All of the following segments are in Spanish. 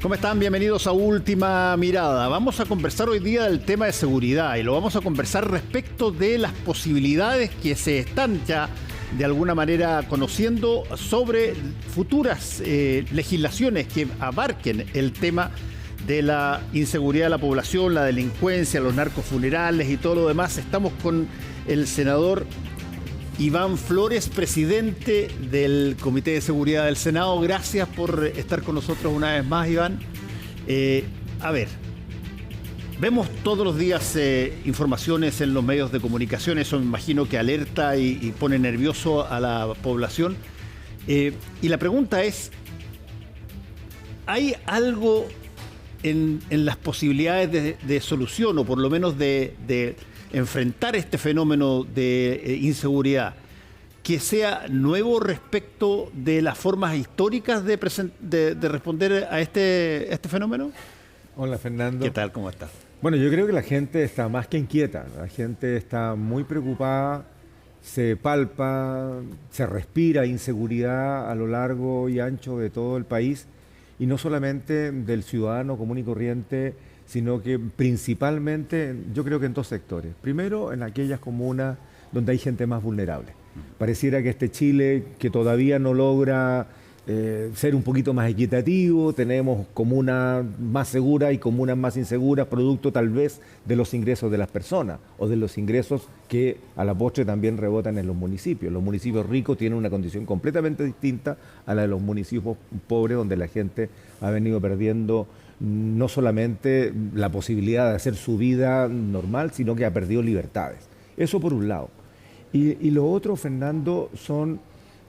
¿Cómo están? Bienvenidos a Última Mirada. Vamos a conversar hoy día del tema de seguridad y lo vamos a conversar respecto de las posibilidades que se están ya de alguna manera conociendo sobre futuras legislaciones que abarquen el tema de la inseguridad de la población, la delincuencia, los narcofunerales y todo lo demás. Estamos con el senador Iván Flores, presidente del Comité de Seguridad del Senado. Gracias por estar con nosotros una vez más, Iván. Vemos todos los días informaciones en los medios de comunicación. Eso me imagino que alerta y pone nervioso a la población. Y la pregunta es, ¿hay algo en las posibilidades de solución o por lo menos de enfrentar este fenómeno de inseguridad que sea nuevo respecto de las formas históricas de responder a este fenómeno? Hola, Fernando. ¿Qué tal? ¿Cómo estás? Bueno, yo creo que la gente está más que inquieta, la gente está muy preocupada, se palpa, se respira inseguridad a lo largo y ancho de todo el país, y no solamente del ciudadano común y corriente, sino que principalmente yo creo que en dos sectores. Primero, en aquellas comunas donde hay gente más vulnerable. Pareciera que este Chile, que todavía no logra ser un poquito más equitativo, tenemos comunas más seguras y comunas más inseguras, producto tal vez de los ingresos de las personas o de los ingresos que a la postre también rebotan en los municipios. Los municipios ricos tienen una condición completamente distinta a la de los municipios pobres, donde la gente ha venido perdiendo no solamente la posibilidad de hacer su vida normal, sino que ha perdido libertades. Eso por un lado. Y lo otro, Fernando, son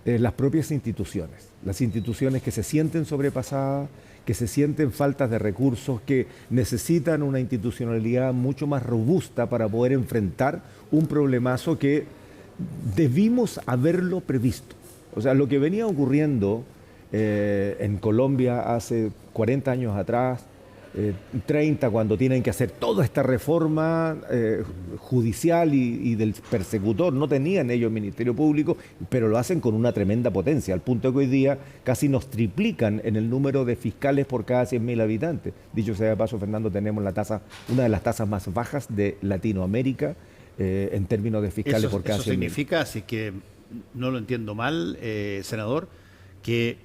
las propias instituciones. Las instituciones que se sienten sobrepasadas, que se sienten faltas de recursos, que necesitan una institucionalidad mucho más robusta para poder enfrentar un problemazo que debimos haberlo previsto. O sea, lo que venía ocurriendo en Colombia hace 40 años atrás, 30, cuando tienen que hacer toda esta reforma judicial y del persecutor. No tenían ellos Ministerio Público, pero lo hacen con una tremenda potencia, al punto que hoy día casi nos triplican en el número de fiscales por cada 100.000 habitantes. Dicho sea de paso, Fernando, tenemos una de las tasas más bajas de Latinoamérica en términos de fiscales por cada 100.000. Eso significa, si es que no lo entiendo mal, senador, que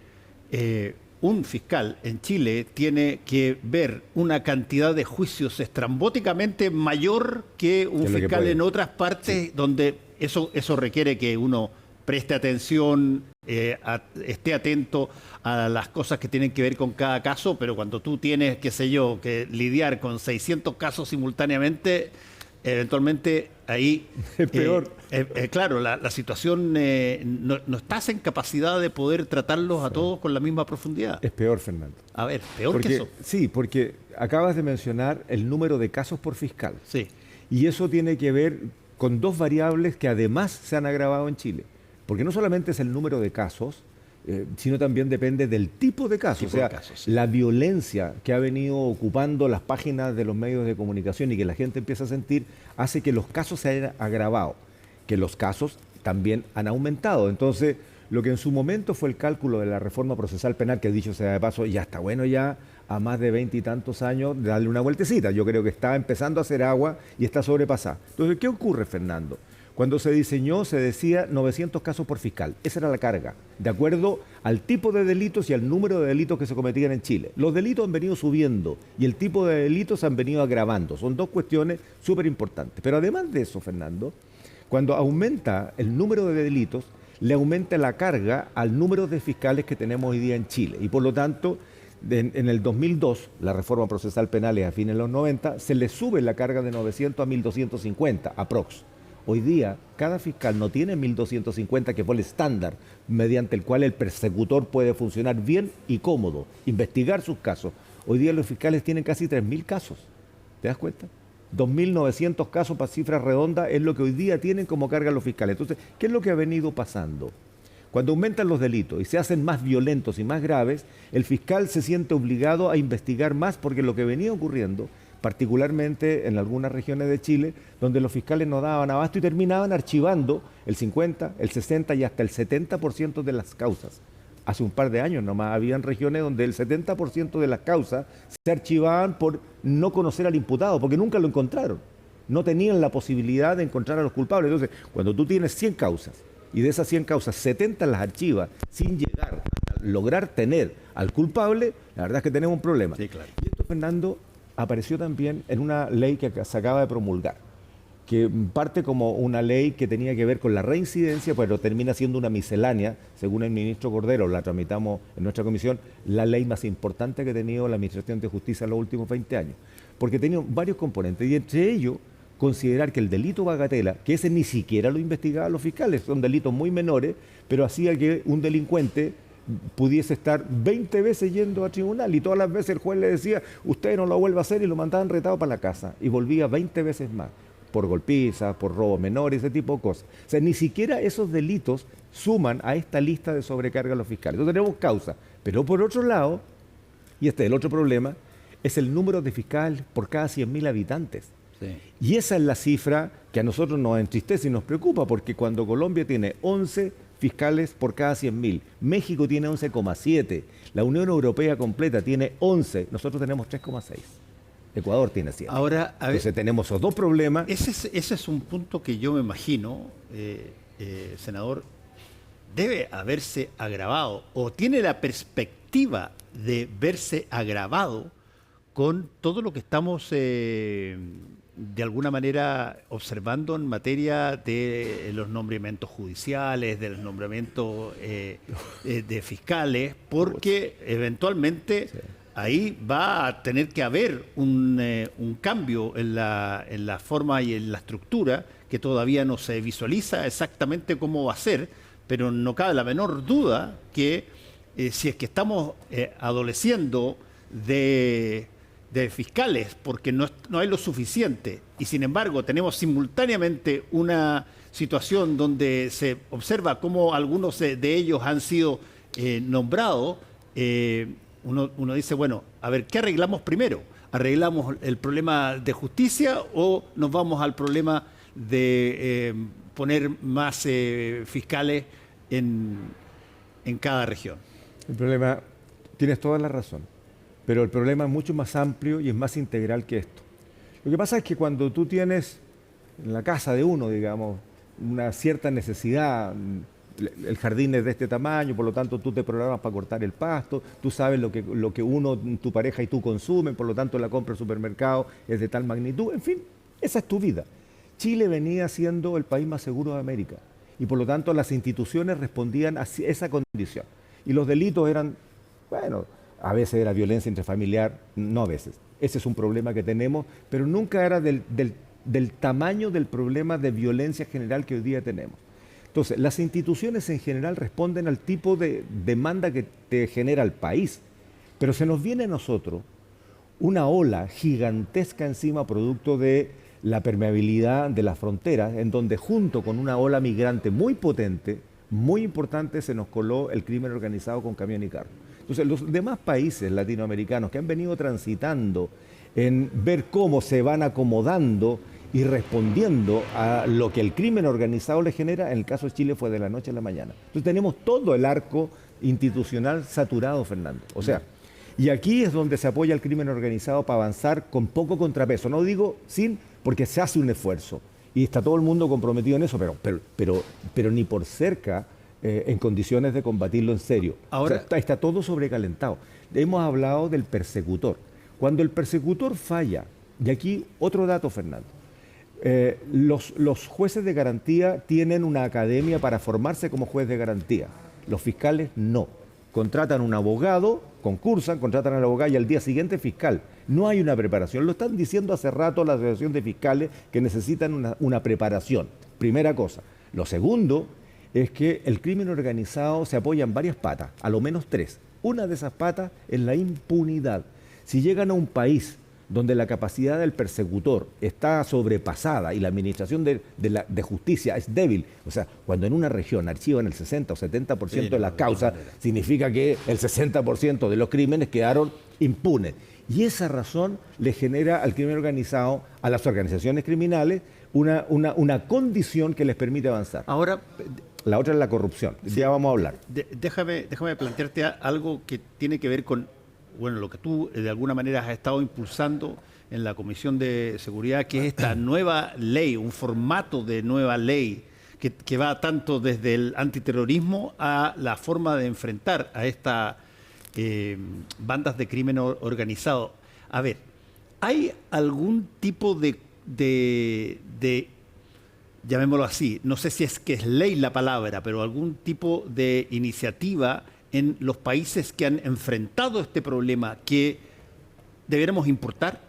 un fiscal en Chile tiene que ver una cantidad de juicios estrambóticamente mayor que un fiscal en otras partes, sí, donde eso requiere que uno preste atención, esté atento a las cosas que tienen que ver con cada caso, pero cuando tú tienes, qué sé yo, que lidiar con 600 casos simultáneamente, eventualmente ahí es peor. Claro, la situación no estás en capacidad de poder tratarlos a todos con la misma profundidad. Es peor, Fernando. A ver, peor que eso. Sí, porque acabas de mencionar el número de casos por fiscal. Sí. Y eso tiene que ver con dos variables que además se han agravado en Chile. Porque no solamente es el número de casos, sino también depende del tipo de casos. Sí. La violencia que ha venido ocupando las páginas de los medios de comunicación y que la gente empieza a sentir, hace que los casos se hayan agravado, que los casos también han aumentado. Entonces, lo que en su momento fue el cálculo de la reforma procesal penal, que dicho sea de paso, ya está bueno ya a más de 20 y tantos años de darle una vueltecita. Yo creo que está empezando a hacer agua y está sobrepasada. Entonces, ¿qué ocurre, Fernando? Cuando se diseñó, se decía 900 casos por fiscal. Esa era la carga, de acuerdo al tipo de delitos y al número de delitos que se cometían en Chile. Los delitos han venido subiendo y el tipo de delitos han venido agravando. Son dos cuestiones súper importantes. Pero además de eso, Fernando, cuando aumenta el número de delitos, le aumenta la carga al número de fiscales que tenemos hoy día en Chile. Y por lo tanto, en el 2002, la reforma procesal penal a fines de los 90, se le sube la carga de 900 a 1.250, aprox. Hoy día, cada fiscal no tiene 1.250, que fue el estándar mediante el cual el persecutor puede funcionar bien y cómodo, investigar sus casos. Hoy día los fiscales tienen casi 3.000 casos. ¿Te das cuenta? 2.900 casos para cifras redondas es lo que hoy día tienen como carga los fiscales. Entonces, ¿qué es lo que ha venido pasando? Cuando aumentan los delitos y se hacen más violentos y más graves, el fiscal se siente obligado a investigar más, porque lo que venía ocurriendo, particularmente en algunas regiones de Chile, donde los fiscales no daban abasto y terminaban archivando el 50, el 60 y hasta el 70% de las causas. Hace un par de años nomás habían regiones donde el 70% de las causas se archivaban por no conocer al imputado, porque nunca lo encontraron. No tenían la posibilidad de encontrar a los culpables. Entonces, cuando tú tienes 100 causas y de esas 100 causas 70 las archivas sin llegar a lograr tener al culpable, la verdad es que tenemos un problema. Sí, claro. Y esto, Fernando, apareció también en una ley que se acaba de promulgar, que parte como una ley que tenía que ver con la reincidencia, pero termina siendo una miscelánea, según el ministro Cordero, la tramitamos en nuestra comisión, la ley más importante que ha tenido la Administración de Justicia en los últimos 20 años, porque tenía varios componentes, y entre ellos considerar que el delito bagatela, que ese ni siquiera lo investigaban los fiscales, son delitos muy menores, pero hacía que un delincuente pudiese estar 20 veces yendo a tribunal y todas las veces el juez le decía, usted no lo vuelva a hacer, y lo mandaban retado para la casa, y volvía 20 veces más, por golpizas, por robos menores, ese tipo de cosas. O sea, ni siquiera esos delitos suman a esta lista de sobrecarga a los fiscales. Entonces tenemos causa. Pero por otro lado, y este es el otro problema, es el número de fiscales por cada 100.000 habitantes. Sí. Y esa es la cifra que a nosotros nos entristece y nos preocupa, porque cuando Colombia tiene 11 fiscales por cada 100.000, México tiene 11,7, la Unión Europea completa tiene 11, nosotros tenemos 3,6. Ecuador tiene 7. Ahora, a ver, entonces tenemos esos dos problemas. ese es un punto que yo me imagino, senador, debe haberse agravado o tiene la perspectiva de verse agravado con todo lo que estamos de alguna manera observando en materia de los nombramientos judiciales, de los nombramientos de fiscales, porque eventualmente... Sí. Ahí va a tener que haber un cambio en la forma y en la estructura que todavía no se visualiza exactamente cómo va a ser, pero no cabe la menor duda que si es que estamos adoleciendo de fiscales porque no hay lo suficiente y sin embargo tenemos simultáneamente una situación donde se observa cómo algunos de ellos han sido nombrados, uno dice, bueno, a ver, ¿qué arreglamos primero? ¿Arreglamos el problema de justicia o nos vamos al problema de poner más fiscales en cada región? El problema, tienes toda la razón, pero el problema es mucho más amplio y es más integral que esto. Lo que pasa es que cuando tú tienes en la casa de uno, digamos, una cierta necesidad, el jardín es de este tamaño, por lo tanto tú te programas para cortar el pasto, tú sabes lo que uno, tu pareja y tú consumen, por lo tanto la compra al supermercado es de tal magnitud, en fin, esa es tu vida. Chile venía siendo el país más seguro de América y por lo tanto las instituciones respondían a esa condición. Y los delitos eran, bueno, a veces era violencia intrafamiliar, no a veces. Ese es un problema que tenemos, pero nunca era del tamaño del problema de violencia general que hoy día tenemos. Entonces, las instituciones en general responden al tipo de demanda que te genera el país, pero se nos viene a nosotros una ola gigantesca encima producto de la permeabilidad de las fronteras, en donde junto con una ola migrante muy potente, muy importante, se nos coló el crimen organizado con camión y carro. Entonces, los demás países latinoamericanos que han venido transitando en ver cómo se van acomodando y respondiendo a lo que el crimen organizado le genera, en el caso de Chile fue de la noche a la mañana. Entonces tenemos todo el arco institucional saturado, Fernando. O sea, y aquí es donde se apoya el crimen organizado para avanzar con poco contrapeso. No digo sin, porque se hace un esfuerzo. Y está todo el mundo comprometido en eso, pero ni por cerca en condiciones de combatirlo en serio. Ahora, o sea, está todo sobrecalentado. Hemos hablado del persecutor. Cuando el persecutor falla, y aquí otro dato, Fernando, los jueces de garantía tienen una academia para formarse como juez de garantía. Los fiscales no. Contratan un abogado, concursan, contratan al abogado y al día siguiente fiscal. No hay una preparación. Lo están diciendo hace rato la Asociación de Fiscales que necesitan una preparación. Primera cosa. Lo segundo es que el crimen organizado se apoya en varias patas, a lo menos 3. Una de esas patas es la impunidad. Si llegan a un país donde la capacidad del persecutor está sobrepasada y la administración de justicia es débil, o sea, cuando en una región archivan el 60 o 70% de las causas, significa que el 60% de los crímenes quedaron impunes. Y esa razón le genera al crimen organizado, a las organizaciones criminales, una condición que les permite avanzar. Ahora, la otra es la corrupción. Sí, ya vamos a hablar. Déjame plantearte algo que tiene que ver con, bueno, lo que tú de alguna manera has estado impulsando en la Comisión de Seguridad, que es esta nueva ley, un formato de nueva ley que va tanto desde el antiterrorismo a la forma de enfrentar a estas bandas de crimen organizado. A ver, ¿hay algún tipo de, llamémoslo así, no sé si es que es ley la palabra, pero algún tipo de iniciativa en los países que han enfrentado este problema que debiéramos importar?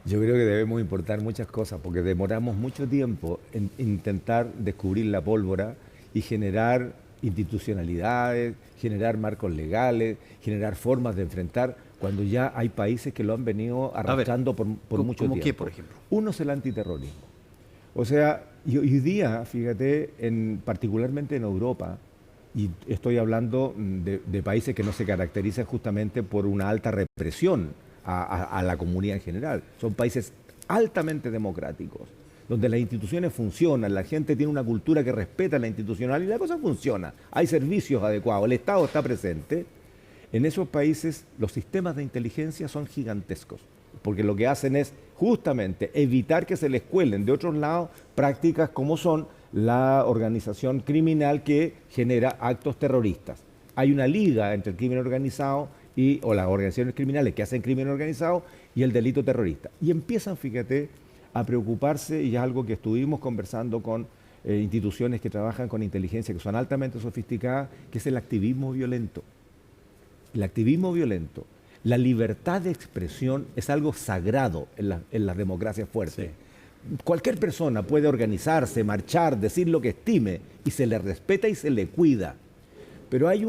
Yo creo que debemos importar muchas cosas porque demoramos mucho tiempo en intentar descubrir la pólvora y generar institucionalidades, generar marcos legales, generar formas de enfrentar cuando ya hay países que lo han venido arrastrando por mucho tiempo. ¿Cómo qué, por ejemplo? Uno es el antiterrorismo. O sea, y hoy día, fíjate, particularmente en Europa, y estoy hablando de países que no se caracterizan justamente por una alta represión a la comunidad en general. Son países altamente democráticos, donde las instituciones funcionan, la gente tiene una cultura que respeta la institucionalidad y la cosa funciona. Hay servicios adecuados, el Estado está presente. En esos países los sistemas de inteligencia son gigantescos, porque lo que hacen es justamente evitar que se les cuelen de otros lados prácticas como son la organización criminal que genera actos terroristas. Hay una liga entre el crimen organizado o las organizaciones criminales que hacen crimen organizado y el delito terrorista. Y empiezan, fíjate, a preocuparse, y es algo que estuvimos conversando con instituciones que trabajan con inteligencia, que son altamente sofisticadas, que es el activismo violento. El activismo violento, la libertad de expresión es algo sagrado en las democracias fuertes. Sí. Cualquier persona puede organizarse, marchar, decir lo que estime, y se le respeta y se le cuida. Pero hay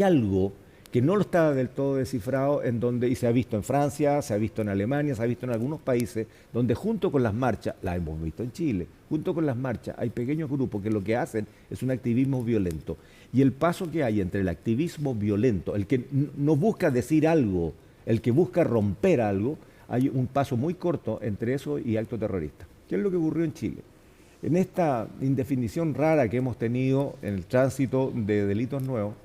algo que no lo está del todo descifrado, y se ha visto en Francia, se ha visto en Alemania, se ha visto en algunos países, donde junto con las marchas, la hemos visto en Chile, junto con las marchas hay pequeños grupos que lo que hacen es un activismo violento. Y el paso que hay entre el activismo violento, el que no busca decir algo, el que busca romper algo, hay un paso muy corto entre eso y acto terrorista. ¿Qué es lo que ocurrió en Chile? En esta indefinición rara que hemos tenido en el tránsito de delitos nuevos,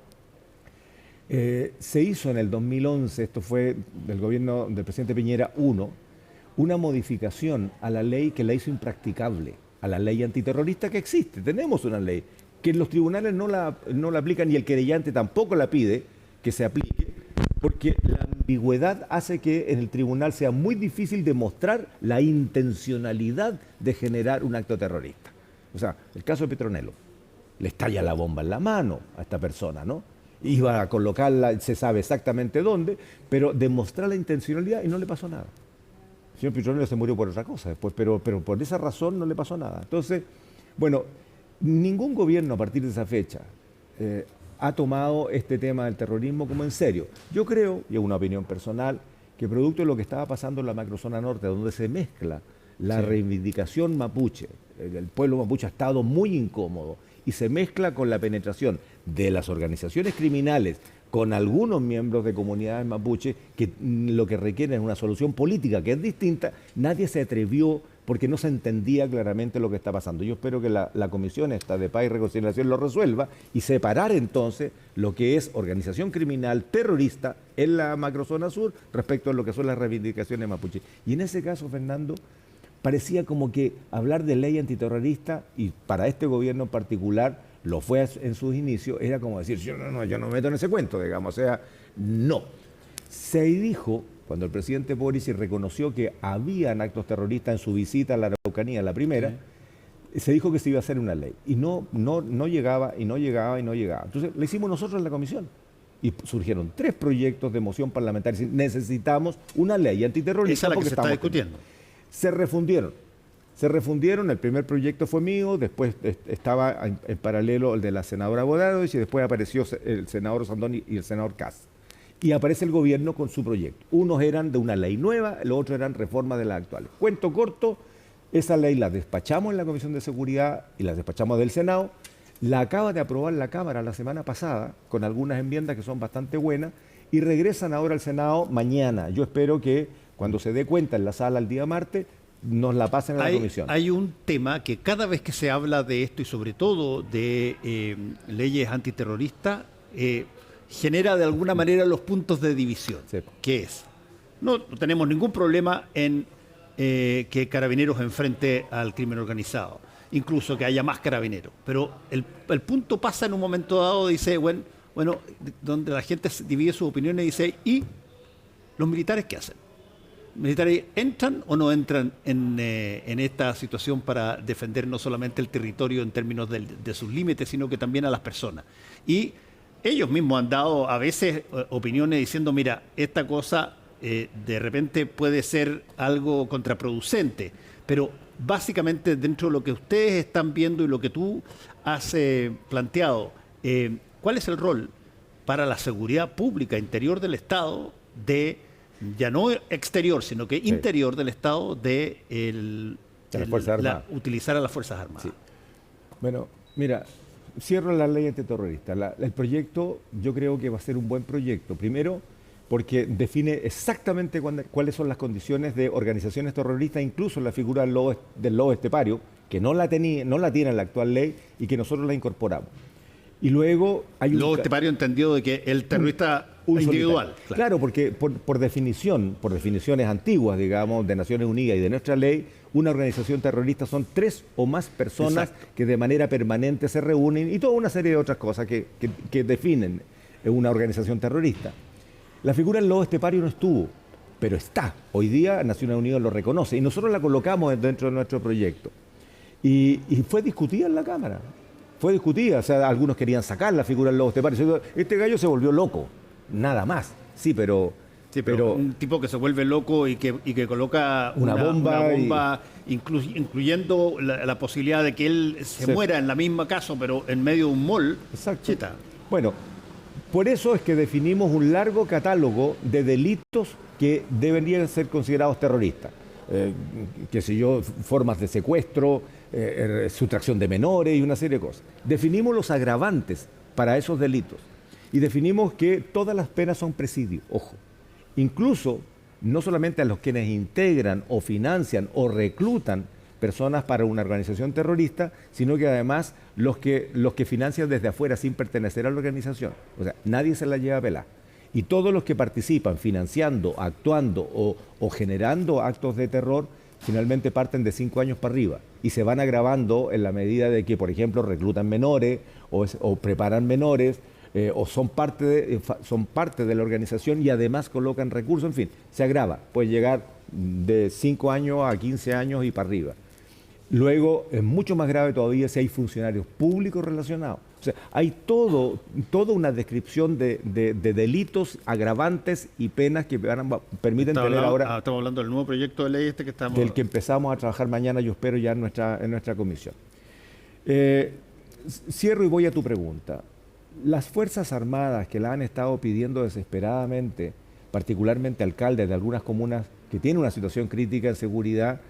se hizo en el 2011, esto fue del gobierno del presidente Piñera 1, una modificación a la ley que la hizo impracticable, a la ley antiterrorista que existe. Tenemos una ley que los tribunales no la aplican y el querellante tampoco la pide que se aplique, porque la ambigüedad hace que en el tribunal sea muy difícil demostrar la intencionalidad de generar un acto terrorista. O sea, el caso de Petronelo, le estalla la bomba en la mano a esta persona, ¿no? Iba a colocarla, se sabe exactamente dónde, pero demostrar la intencionalidad y no le pasó nada. El señor Petronelo se murió por otra cosa después, pero por esa razón no le pasó nada. Entonces, bueno, ningún gobierno a partir de esa fecha ha tomado este tema del terrorismo como en serio. Yo creo, y es una opinión personal, que producto de lo que estaba pasando en la macrozona norte, donde se mezcla la reivindicación mapuche, el pueblo mapuche ha estado muy incómodo, y se mezcla con la penetración de las organizaciones criminales con algunos miembros de comunidades mapuche que lo que requieren es una solución política que es distinta. Nadie se atrevió porque no se entendía claramente lo que está pasando. Yo espero que la comisión esta de paz y reconciliación lo resuelva y separar entonces lo que es organización criminal terrorista en la macrozona sur respecto a lo que son las reivindicaciones mapuche. Y en ese caso, Fernando, parecía como que hablar de ley antiterrorista, y para este gobierno en particular lo fue en sus inicios, era como decir, yo no me meto en ese cuento, digamos. O sea, no. Se dijo, cuando el presidente Boric reconoció que habían actos terroristas en su visita a la Araucanía, la primera, se dijo que se iba a hacer una ley. Y no llegaba, y no llegaba, y no llegaba. Entonces, lo hicimos nosotros en la comisión. Y surgieron 3 proyectos de moción parlamentaria. Necesitamos una ley antiterrorista. Esa es la que se está discutiendo. Se refundieron, el primer proyecto fue mío, después estaba en paralelo el de la senadora Bodanovich y después apareció el senador Sandón y el senador Kass. Y aparece el gobierno con su proyecto. Unos eran de una ley nueva, los otros eran reformas de las actuales. Cuento corto, esa ley la despachamos en la Comisión de Seguridad y la despachamos del Senado. La acaba de aprobar la Cámara la semana pasada con algunas enmiendas que son bastante buenas y regresan ahora al Senado mañana. Yo espero que cuando se dé cuenta en la sala el día martes, nos la pasen a la comisión. Hay un tema que cada vez que se habla de esto y sobre todo de leyes antiterroristas, genera de alguna manera los puntos de división, Sí. que es, no tenemos ningún problema en que Carabineros enfrente al crimen organizado, incluso que haya más carabineros, pero el punto pasa en un momento dado, dice, bueno, donde la gente divide sus opiniones y dice, ¿y los militares qué hacen? ¿Militares entran o no entran en esta situación para defender no solamente el territorio en términos de sus límites, sino que también a las personas? Y ellos mismos han dado a veces opiniones diciendo, mira, esta cosa de repente puede ser algo contraproducente, pero básicamente dentro de lo que ustedes están viendo y lo que tú has planteado, ¿cuál es el rol para la seguridad pública interior del Estado ya no exterior, sino que interior del Estado utilizar a las Fuerzas Armadas? Sí. Bueno, mira, cierro la ley antiterrorista. El proyecto yo creo que va a ser un buen proyecto. Primero, porque define exactamente cuáles son las condiciones de organizaciones terroristas, incluso la figura del lobo estepario, que no la tiene en la actual ley y que nosotros la incorporamos. Y luego hay un... Lobo estepario entendido de que el terrorista individual. Claro, porque por definiciones antiguas, digamos, de Naciones Unidas y de nuestra ley, una organización terrorista son 3 o más personas que de manera permanente se reúnen y toda una serie de otras cosas que definen una organización terrorista. La figura del lobo estepario no estuvo, pero está. Hoy día Naciones Unidas lo reconoce y nosotros la colocamos dentro de nuestro proyecto. Y fue discutida en la Cámara. Fue discutida, o sea, algunos querían sacar la figura del lobo estepario. Este gallo se volvió loco, nada más. Sí, pero un tipo que se vuelve loco y que coloca una bomba incluyendo la posibilidad de que él se muera en la misma caso, pero en medio de un mall. Exacto. Cheta. Bueno, por eso es que definimos un largo catálogo de delitos que deberían ser considerados terroristas. Qué sé yo, formas de secuestro, sustracción de menores y una serie de cosas. Definimos los agravantes para esos delitos y definimos que todas las penas son presidio, ojo. Incluso, no solamente a los quienes integran o financian o reclutan personas para una organización terrorista, sino que además los que financian desde afuera sin pertenecer a la organización. O sea, nadie se la lleva a pelar. Y todos los que participan financiando, actuando o generando actos de terror, finalmente parten de 5 años para arriba y se van agravando en la medida de que, por ejemplo, reclutan menores o preparan menores o son parte de la organización y además colocan recursos, en fin, se agrava. Puede llegar de 5 años a 15 años y para arriba. Luego, es mucho más grave todavía si hay funcionarios públicos relacionados. O sea, hay toda una descripción de delitos, agravantes y penas que permiten tener ahora... Estamos hablando del nuevo proyecto de ley del que empezamos a trabajar mañana, yo espero, ya en nuestra comisión. Cierro y voy a tu pregunta. Las Fuerzas Armadas que la han estado pidiendo desesperadamente, particularmente alcaldes de algunas comunas que tienen una situación crítica en seguridad,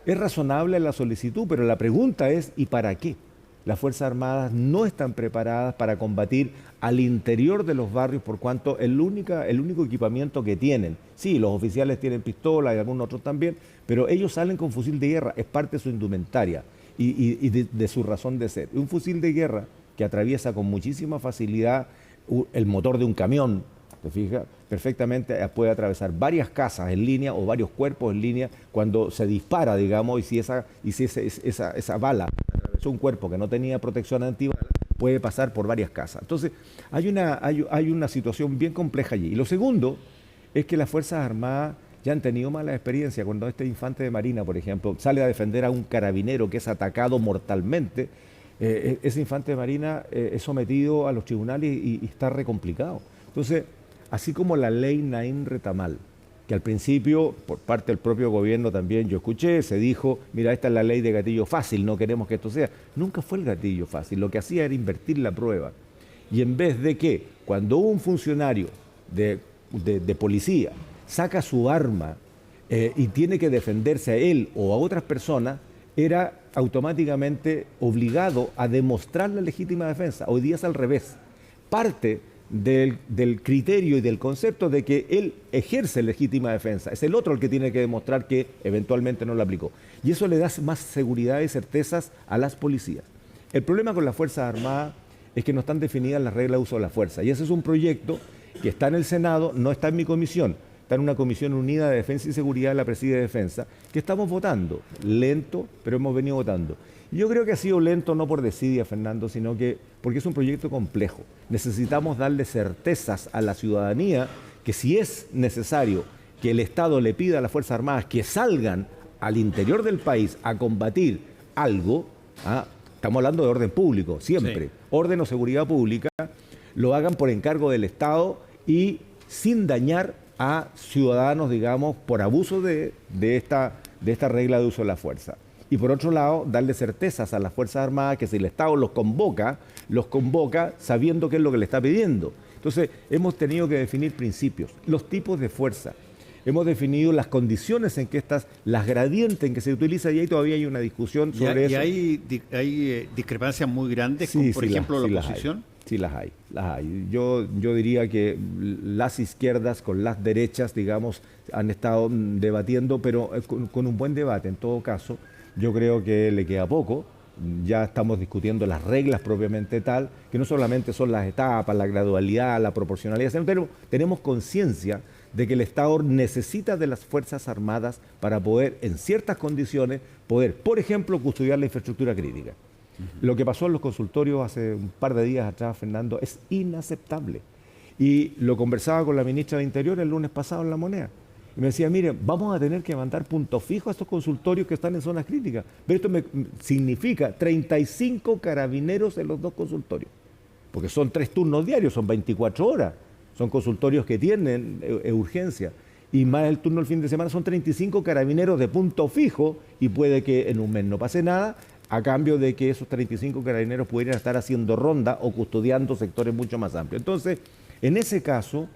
es razonable la solicitud, pero la pregunta es, ¿y para qué? Las Fuerzas Armadas no están preparadas para combatir al interior de los barrios por cuanto el único equipamiento que tienen, sí, los oficiales tienen pistola y algunos otros también, pero ellos salen con fusil de guerra, es parte de su indumentaria y de su razón de ser. Un fusil de guerra que atraviesa con muchísima facilidad el motor de un camión, ¿te fijas? Perfectamente puede atravesar varias casas en línea o varios cuerpos en línea cuando se dispara, digamos, y si esa bala atravesó un cuerpo que no tenía protección antibala, puede pasar por varias casas. Entonces, hay una situación bien compleja allí. Y lo segundo es que las Fuerzas Armadas ya han tenido malas experiencias. Cuando este infante de Marina, por ejemplo, sale a defender a un carabinero que es atacado mortalmente, ese infante de Marina es sometido a los tribunales y está re complicado. Entonces, así como la ley Naim Retamal, que al principio, por parte del propio gobierno también yo escuché, se dijo, mira, esta es la ley de gatillo fácil, no queremos que esto sea. Nunca fue el gatillo fácil, lo que hacía era invertir la prueba. Y en vez de que cuando un funcionario de policía saca su arma y tiene que defenderse a él o a otras personas, era automáticamente obligado a demostrar la legítima defensa. Hoy día es al revés. Parte del criterio y del concepto de que él ejerce legítima defensa. Es el otro el que tiene que demostrar que eventualmente no lo aplicó. Y eso le da más seguridad y certezas a las policías. El problema con las Fuerzas Armadas es que no están definidas las reglas de uso de la fuerza. Y ese es un proyecto que está en el Senado, no está en mi comisión, está en una comisión unida de defensa y seguridad, la preside Defensa, que estamos votando. Lento, pero hemos venido votando. Y yo creo que ha sido lento no por desidia, Fernando, sino que porque es un proyecto complejo. Necesitamos darle certezas a la ciudadanía que si es necesario que el Estado le pida a las Fuerzas Armadas que salgan al interior del país a combatir algo, estamos hablando de orden público, siempre, sí, orden o seguridad pública, lo hagan por encargo del Estado y sin dañar a ciudadanos, digamos, por abuso de esta regla de uso de la fuerza. Y por otro lado, darle certezas a las Fuerzas Armadas que si el Estado los convoca sabiendo qué es lo que le está pidiendo. Entonces, hemos tenido que definir principios, los tipos de fuerza. Hemos definido las condiciones en que las gradientes en que se utiliza, y ahí todavía hay una discusión sobre eso. ¿Y hay discrepancias muy grandes, como por ejemplo la oposición? Sí, las hay. Yo diría que las izquierdas con las derechas, digamos, han estado debatiendo, pero con un buen debate en todo caso. Yo creo que le queda poco. Ya estamos discutiendo las reglas propiamente tal, que no solamente son las etapas, la gradualidad, la proporcionalidad, pero tenemos conciencia de que el Estado necesita de las Fuerzas Armadas para poder, en ciertas condiciones, por ejemplo, custodiar la infraestructura crítica. Lo que pasó en los consultorios hace un par de días atrás, Fernando, es inaceptable. Y lo conversaba con la ministra de Interior el lunes pasado en La Moneda. Y me decía, mire, vamos a tener que mandar puntos fijos a estos consultorios que están en zonas críticas. Pero esto significa 35 carabineros en los dos consultorios. Porque son 3 turnos diarios, son 24 horas. Son consultorios que tienen urgencia. Y más el turno el fin de semana son 35 carabineros de punto fijo y puede que en un mes no pase nada, a cambio de que esos 35 carabineros pudieran estar haciendo ronda o custodiando sectores mucho más amplios. Entonces, en ese caso,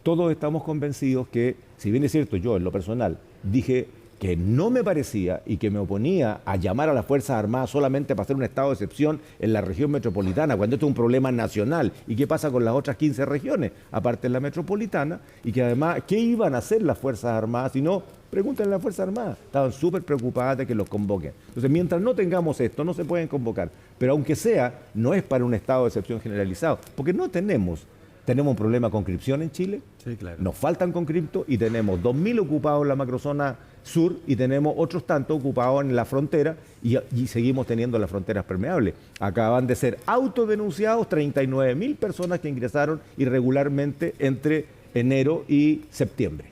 todos estamos convencidos que, si bien es cierto, yo en lo personal dije que no me parecía y que me oponía a llamar a las Fuerzas Armadas solamente para hacer un estado de excepción en la región metropolitana, cuando esto es un problema nacional. ¿Y qué pasa con las otras 15 regiones, aparte de la metropolitana? Y que además, ¿qué iban a hacer las Fuerzas Armadas? Si no, pregúntenle a las Fuerzas Armadas. Estaban súper preocupadas de que los convoquen. Entonces, mientras no tengamos esto, no se pueden convocar. Pero aunque sea, no es para un estado de excepción generalizado, porque no tenemos un problema con conscripción en Chile, sí, claro. Nos faltan conscriptos y tenemos 2.000 ocupados en la macrozona sur y tenemos otros tantos ocupados en la frontera y seguimos teniendo las fronteras permeables. Acaban de ser autodenunciados 39.000 personas que ingresaron irregularmente entre enero y septiembre.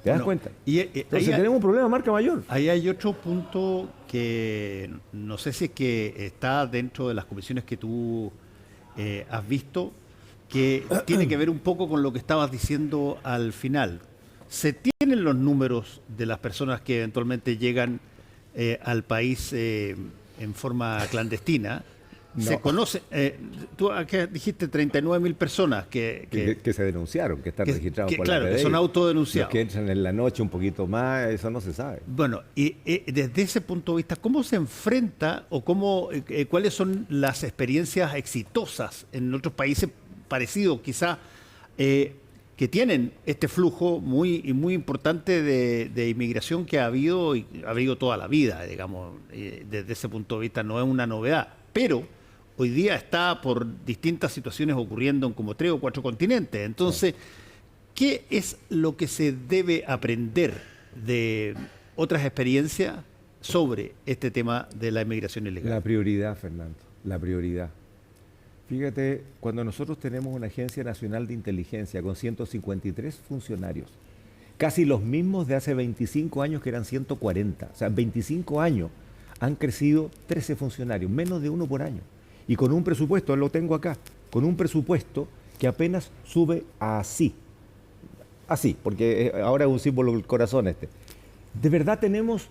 ¿Te das cuenta? Entonces tenemos un problema de marca mayor. Ahí hay otro punto que no sé si es que está dentro de las comisiones que tú has visto, que tiene que ver un poco con lo que estabas diciendo al final. ¿Se tienen los números de las personas que eventualmente llegan al país en forma clandestina? No. Se conoce, tú acá dijiste 39.000 personas que se denunciaron, que están registrados por la PDI. Claro, que son autodenunciados. Los que entran en la noche un poquito más, eso no se sabe. Bueno, y desde ese punto de vista, ¿cómo se enfrenta o cuáles son las experiencias exitosas en otros países parecidos, quizá, que tienen este flujo muy importante de inmigración que ha habido toda la vida, digamos, desde ese punto de vista no es una novedad, pero hoy día está por distintas situaciones ocurriendo en como 3 o 4 continentes. Entonces, ¿qué es lo que se debe aprender de otras experiencias sobre este tema de la inmigración ilegal? La prioridad, Fernando, la prioridad. Fíjate, cuando nosotros tenemos una Agencia Nacional de Inteligencia con 153 funcionarios, casi los mismos de hace 25 años que eran 140, o sea, en 25 años han crecido 13 funcionarios, menos de uno por año. Y con un presupuesto, lo tengo acá, con un presupuesto que apenas sube así, porque ahora es un símbolo del corazón este. De verdad tenemos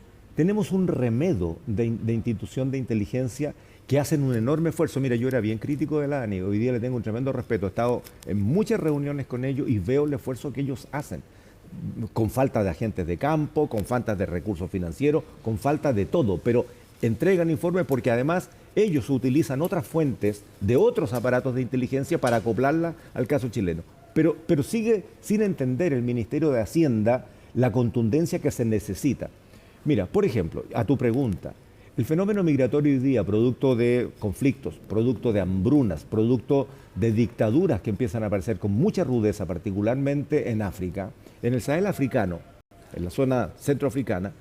un remedo de institución de inteligencia que hacen un enorme esfuerzo. Mira, yo era bien crítico de la ANI, hoy día le tengo un tremendo respeto, he estado en muchas reuniones con ellos y veo el esfuerzo que ellos hacen, con falta de agentes de campo, con falta de recursos financieros, con falta de todo, pero entregan informes porque además ellos utilizan otras fuentes de otros aparatos de inteligencia para acoplarla al caso chileno. Pero sigue sin entender el Ministerio de Hacienda la contundencia que se necesita. Mira, por ejemplo, a tu pregunta, el fenómeno migratorio hoy día, producto de conflictos, producto de hambrunas, producto de dictaduras que empiezan a aparecer con mucha rudeza, particularmente en África, en el Sahel africano, en la zona centroafricana,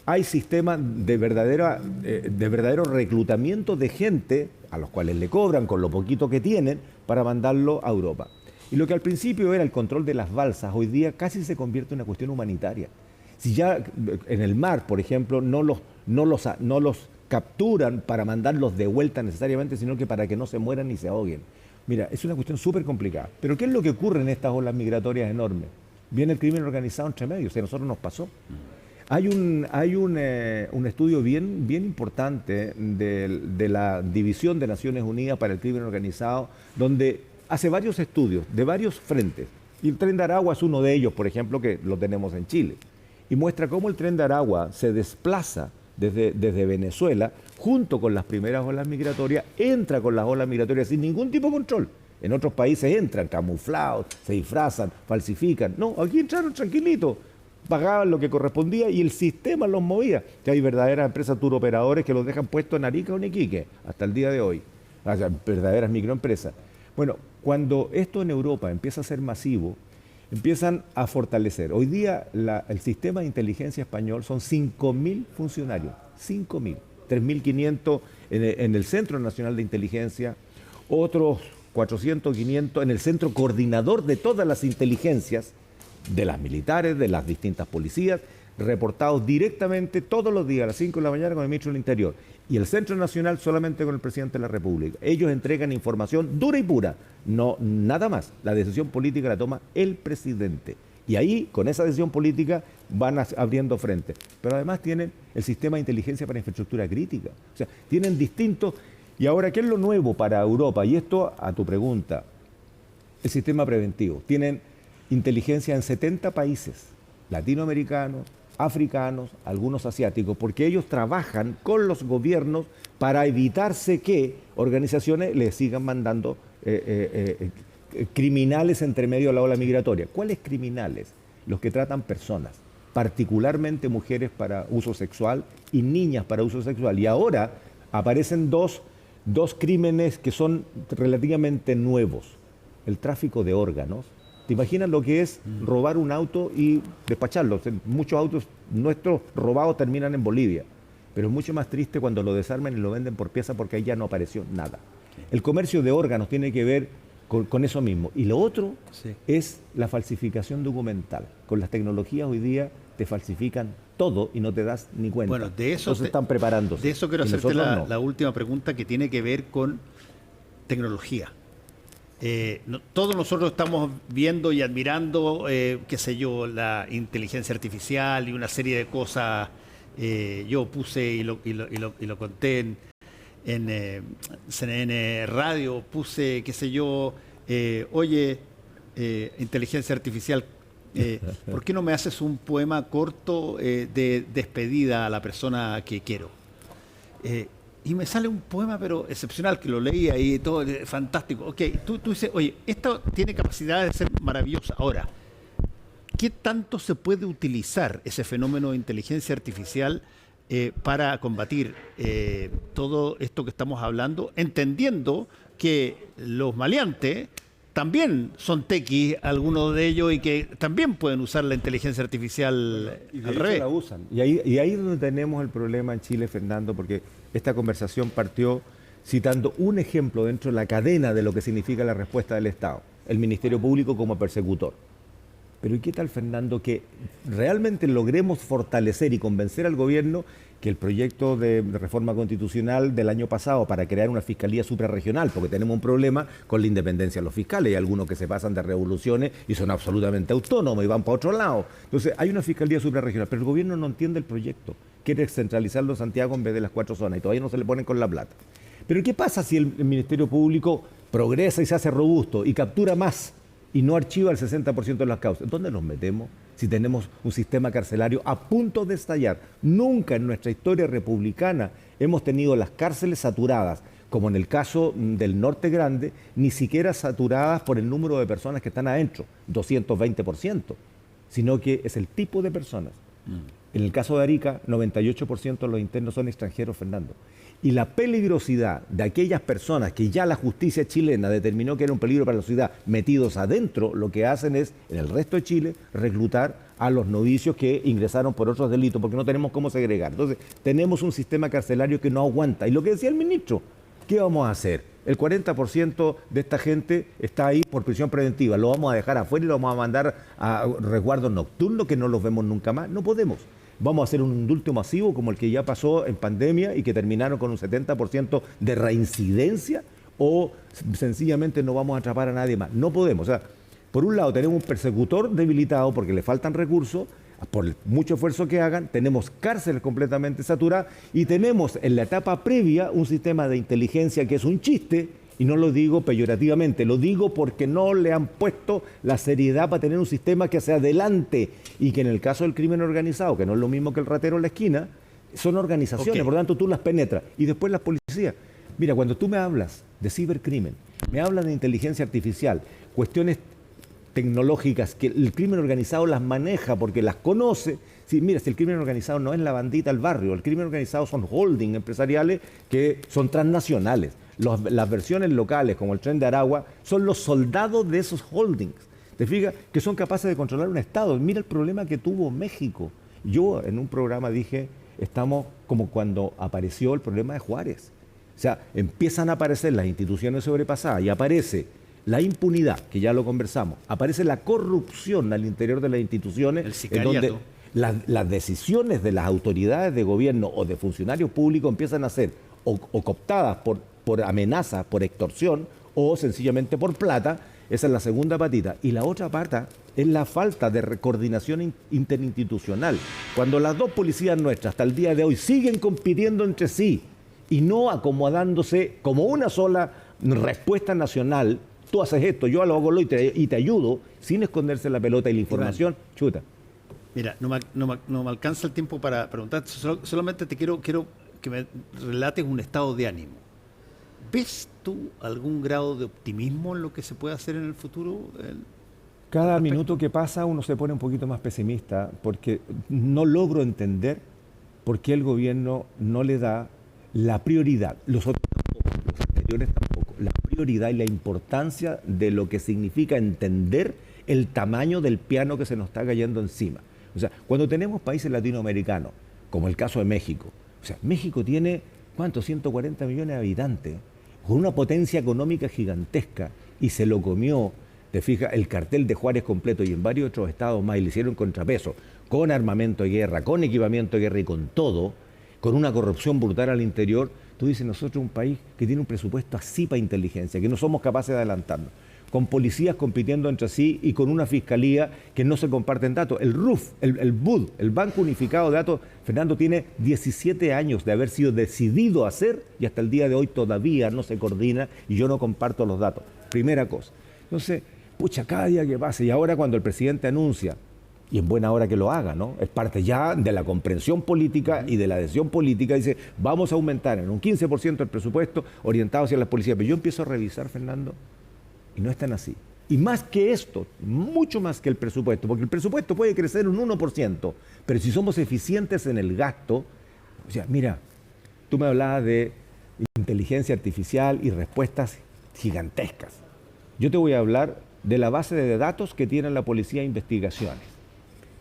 hay sistemas de verdadero reclutamiento de gente a los cuales le cobran con lo poquito que tienen para mandarlo a Europa. Y lo que al principio era el control de las balsas, hoy día casi se convierte en una cuestión humanitaria. Si ya en el mar, por ejemplo, no los capturan para mandarlos de vuelta necesariamente, sino que para que no se mueran ni se ahoguen. Mira, es una cuestión súper complicada. Pero ¿qué es lo que ocurre en estas olas migratorias enormes? Viene el crimen organizado entre medio, o sea, a nosotros nos pasó. Hay un estudio bien importante de la División de Naciones Unidas para el Crimen Organizado, donde hace varios estudios de varios frentes. Y el Tren de Aragua es uno de ellos, por ejemplo, que lo tenemos en Chile. Y muestra cómo el Tren de Aragua se desplaza desde Venezuela, junto con las primeras olas migratorias, entra con las olas migratorias sin ningún tipo de control. En otros países entran camuflados, se disfrazan, falsifican. No, aquí entraron tranquilitos, pagaban lo que correspondía y el sistema los movía. Que hay verdaderas empresas turoperadores que los dejan puestos en Arica o en Iquique, hasta el día de hoy. O sea, verdaderas microempresas. Bueno, cuando esto en Europa empieza a ser masivo, empiezan a fortalecer. Hoy día el sistema de inteligencia español son 5.000 funcionarios, 5.000, 3.500 en el Centro Nacional de Inteligencia, otros 400, 500 en el Centro Coordinador de todas las inteligencias, de las militares, de las distintas policías, reportados directamente todos los días a las 5 de la mañana con el ministro del Interior. Y el Centro Nacional solamente con el presidente de la República. Ellos entregan información dura y pura, no nada más. La decisión política la toma el presidente. Y ahí, con esa decisión política, van abriendo frente. Pero además tienen el sistema de inteligencia para infraestructura crítica. O sea, tienen distintos... Y ahora, ¿qué es lo nuevo para Europa? Y esto, a tu pregunta, el sistema preventivo. Tienen inteligencia en 70 países, latinoamericanos, africanos, algunos asiáticos, porque ellos trabajan con los gobiernos para evitarse que organizaciones les sigan mandando criminales entre medio de la ola migratoria. ¿Cuáles criminales? Los que tratan personas, particularmente mujeres para uso sexual y niñas para uso sexual. Y ahora aparecen dos crímenes que son relativamente nuevos. El tráfico de órganos. ¿Te imaginas lo que es robar un auto y despacharlo? Muchos autos nuestros robados terminan en Bolivia, pero es mucho más triste cuando lo desarman y lo venden por pieza porque ahí ya no apareció nada. El comercio de órganos tiene que ver con eso mismo. Y lo otro es la falsificación documental. Con las tecnologías hoy día te falsifican todo y no te das ni cuenta. Bueno, de eso entonces están preparándose. De eso quiero hacerte la última pregunta que tiene que ver con tecnología. Todos nosotros estamos viendo y admirando, qué sé yo, la inteligencia artificial y una serie de cosas. Yo puse y lo conté en CNN Radio, puse, qué sé yo, inteligencia artificial, ¿por qué no me haces un poema corto de despedida a la persona que quiero? Y me sale un poema, pero excepcional, que lo leí ahí, todo fantástico. Ok, tú dices, oye, esto tiene capacidad de ser maravillosa. Ahora, ¿qué tanto se puede utilizar ese fenómeno de inteligencia artificial para combatir todo esto que estamos hablando, entendiendo que los maleantes también son tequis, algunos de ellos, y que también pueden usar la inteligencia artificial al revés? La usan. Y ahí es donde tenemos el problema en Chile, Fernando, porque esta conversación partió citando un ejemplo dentro de la cadena de lo que significa la respuesta del Estado, el Ministerio Público como persecutor. Pero ¿y qué tal, Fernando, que realmente logremos fortalecer y convencer al gobierno que el proyecto de reforma constitucional del año pasado para crear una fiscalía suprarregional, porque tenemos un problema con la independencia de los fiscales, hay algunos que se pasan de revoluciones y son absolutamente autónomos y van para otro lado. Entonces hay una fiscalía suprarregional, pero el gobierno no entiende el proyecto, quiere centralizarlo en Santiago en vez de las 4 zonas y todavía no se le ponen con la plata. Pero ¿qué pasa si el Ministerio Público progresa y se hace robusto y captura más y no archiva el 60% de las causas? ¿Dónde nos metemos? si tenemos un sistema carcelario a punto de estallar. Nunca en nuestra historia republicana hemos tenido las cárceles saturadas, como en el caso del Norte Grande, ni siquiera saturadas por el número de personas que están adentro, 220%, sino que es el tipo de personas. En el caso de Arica, 98% de los internos son extranjeros, Fernando. Y la peligrosidad de aquellas personas que ya la justicia chilena determinó que era un peligro para la sociedad, metidos adentro, lo que hacen es, en el resto de Chile, reclutar a los novicios que ingresaron por otros delitos, porque no tenemos cómo segregar. Entonces, tenemos un sistema carcelario que no aguanta. Y lo que decía el ministro, ¿qué vamos a hacer? El 40% de esta gente está ahí por prisión preventiva. ¿Lo vamos a dejar afuera y lo vamos a mandar a resguardos nocturnos que no los vemos nunca más? No podemos. Vamos a hacer un indulto masivo como el que ya pasó en pandemia y que terminaron con un 70% de reincidencia, o sencillamente no vamos a atrapar a nadie más. No podemos. O sea, por un lado tenemos un persecutor debilitado porque le faltan recursos, por mucho esfuerzo que hagan, tenemos cárceles completamente saturadas y tenemos en la etapa previa un sistema de inteligencia que es un chiste, y no lo digo peyorativamente, lo digo porque no le han puesto la seriedad para tener un sistema que se adelante, y que en el caso del crimen organizado, que no es lo mismo que el ratero en la esquina, son organizaciones, por lo tanto tú las penetras. Y después las policías. Mira, cuando tú me hablas de cibercrimen, me hablas de inteligencia artificial, cuestiones tecnológicas que el crimen organizado las maneja porque las conoce. Sí, mira, si el crimen organizado no es la bandita del barrio, el crimen organizado son holding empresariales que son transnacionales. Las versiones locales, como el Tren de Aragua, son los soldados de esos holdings. ¿Te fijas? Que son capaces de controlar un Estado. Mira el problema que tuvo México. Yo en un programa dije, estamos como cuando apareció el problema de Juárez. O sea, empiezan a aparecer las instituciones sobrepasadas y aparece la impunidad, que ya lo conversamos, aparece la corrupción al interior de las instituciones, en donde las decisiones de las autoridades de gobierno o de funcionarios públicos empiezan a ser o cooptadas por amenazas, por extorsión, o sencillamente por plata. Esa es la segunda patita. Y la otra pata es la falta de coordinación interinstitucional. Cuando las dos policías nuestras hasta el día de hoy siguen compitiendo entre sí y no acomodándose como una sola respuesta nacional, tú haces esto, yo lo hago lo y te ayudo, sin esconderse la pelota y la información, Iván, chuta. Mira, no me alcanza el tiempo para preguntar, solamente te quiero que me relates un estado de ánimo. ¿Ves tú algún grado de optimismo en lo que se puede hacer en el futuro? Cada minuto que pasa uno se pone un poquito más pesimista, porque no logro entender por qué el gobierno no le da la prioridad, los otros tampoco, los anteriores tampoco, la prioridad y la importancia de lo que significa entender el tamaño del piano que se nos está cayendo encima. O sea, cuando tenemos países latinoamericanos, como el caso de México, o sea, México tiene, ¿cuánto? 140 millones de habitantes, con una potencia económica gigantesca, y se lo comió, te fijas, el cartel de Juárez completo, y en varios otros estados más, y le hicieron contrapeso, con armamento de guerra, con equipamiento de guerra y con todo, con una corrupción brutal al interior. Tú dices, nosotros un país que tiene un presupuesto así para inteligencia, que no somos capaces de adelantarnos, con policías compitiendo entre sí y con una fiscalía que no se comparten datos. El RUF, el BUD, el Banco Unificado de Datos, Fernando, tiene 17 años de haber sido decidido a hacer y hasta el día de hoy todavía no se coordina y yo no comparto los datos. Primera cosa. Entonces, pucha, cada día que pase, y ahora cuando el presidente anuncia, y en buena hora que lo haga, ¿no? Es parte ya de la comprensión política y de la decisión política. Dice, vamos a aumentar en un 15% el presupuesto orientado hacia las policías. Pero yo empiezo a revisar, Fernando, y no es tan así. Y más que esto, mucho más que el presupuesto, porque el presupuesto puede crecer un 1%, pero si somos eficientes en el gasto, o sea, mira, tú me hablabas de inteligencia artificial y respuestas gigantescas. Yo te voy a hablar de la base de datos que tiene la Policía de Investigaciones.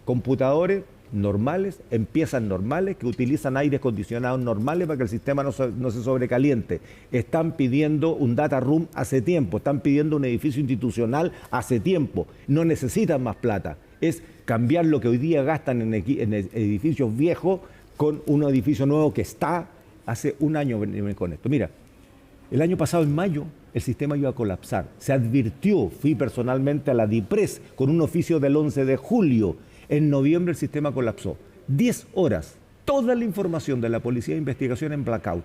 Computadores normales, empiezan normales, que utilizan aires acondicionados normales para que el sistema no se sobrecaliente. Están pidiendo un data room hace tiempo, están pidiendo un edificio institucional hace tiempo. No necesitan más plata. Es cambiar lo que hoy día gastan en edificios viejos con un edificio nuevo que está hace un año con esto. Mira, el año pasado, en mayo, el sistema iba a colapsar. Se advirtió, fui personalmente a la DIPRES con un oficio del 11 de julio. En noviembre el sistema colapsó. 10 horas, toda la información de la Policía de Investigación en blackout.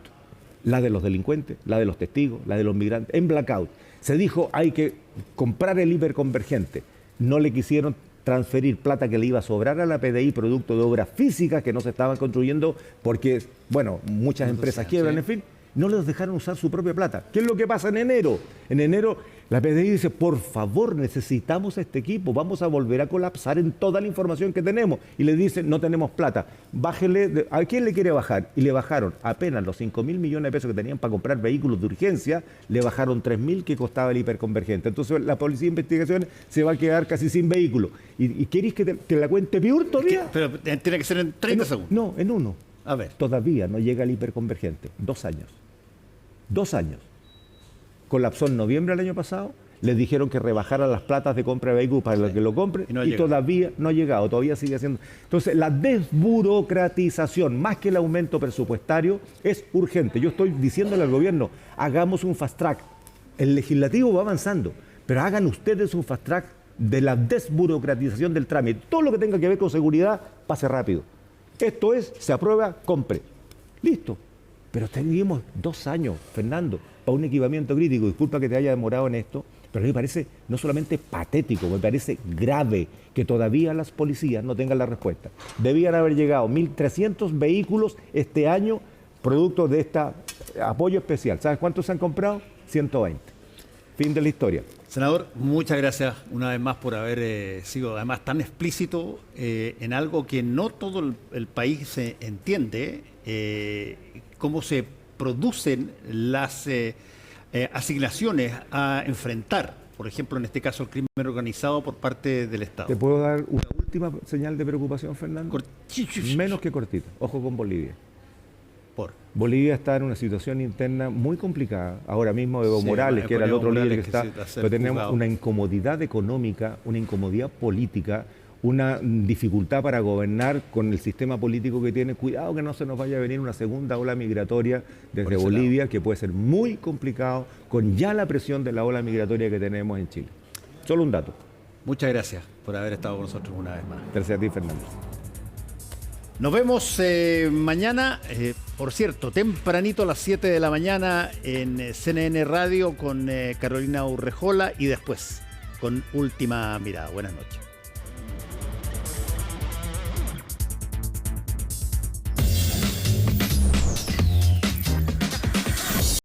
La de los delincuentes, la de los testigos, la de los migrantes, en blackout. Se dijo, hay que comprar el hiperconvergente. No le quisieron transferir plata que le iba a sobrar a la PDI producto de obras físicas que no se estaban construyendo porque, bueno, muchas empresas quiebran, en fin, no les dejaron usar su propia plata. ¿Qué es lo que pasa en enero? En enero la PDI dice, por favor, necesitamos este equipo, vamos a volver a colapsar en toda la información que tenemos. Y le dicen, no tenemos plata, bájele, ¿a quién le quiere bajar? Y le bajaron apenas los 5.000 millones de pesos que tenían para comprar vehículos de urgencia, le bajaron 3.000 que costaba el hiperconvergente. Entonces la Policía de Investigaciones se va a quedar casi sin vehículos. ¿Y queréis que te la cuente peor todavía? Pero tiene que ser en 30 segundos. No, en uno. A ver. Todavía no llega el hiperconvergente. 2 años. 2 años. Colapsó en noviembre del año pasado, les dijeron que rebajaran las platas de compra de vehículos para los que lo compren y todavía no ha llegado, todavía sigue haciendo. Entonces, la desburocratización, más que el aumento presupuestario, es urgente. Yo estoy diciéndole al gobierno, hagamos un fast track. El legislativo va avanzando, pero hagan ustedes un fast track de la desburocratización del trámite. Todo lo que tenga que ver con seguridad, pase rápido. Esto es, se aprueba, compre. Listo. Pero teníamos 2 años, Fernando, para un equipamiento crítico. Disculpa que te haya demorado en esto, pero a mí me parece no solamente patético, me parece grave que todavía las policías no tengan la respuesta. Debían haber llegado 1.300 vehículos este año, producto de este apoyo especial. ¿Sabes cuántos se han comprado? 120. Fin de la historia. Senador, muchas gracias una vez más por haber sido además tan explícito en algo que no todo el país entiende, cómo se producen las asignaciones a enfrentar, por ejemplo, en este caso, el crimen organizado por parte del Estado. ¿Te puedo dar una última señal de preocupación, Fernando? Menos que cortita. Ojo con Bolivia. Bolivia está en una situación interna muy complicada. Ahora mismo Evo Morales, que era el otro líder que está, pero tenemos una incomodidad económica, una incomodidad política, una dificultad para gobernar con el sistema político que tiene. Cuidado que no se nos vaya a venir una segunda ola migratoria desde Bolivia, que puede ser muy complicado con ya la presión de la ola migratoria que tenemos en Chile. Solo un dato. Muchas gracias por haber estado con nosotros una vez más. Gracias a ti, Fernando. Nos vemos mañana, por cierto, tempranito a las 7 de la mañana en CNN Radio con Carolina Urrejola y después con Última Mirada. Buenas noches.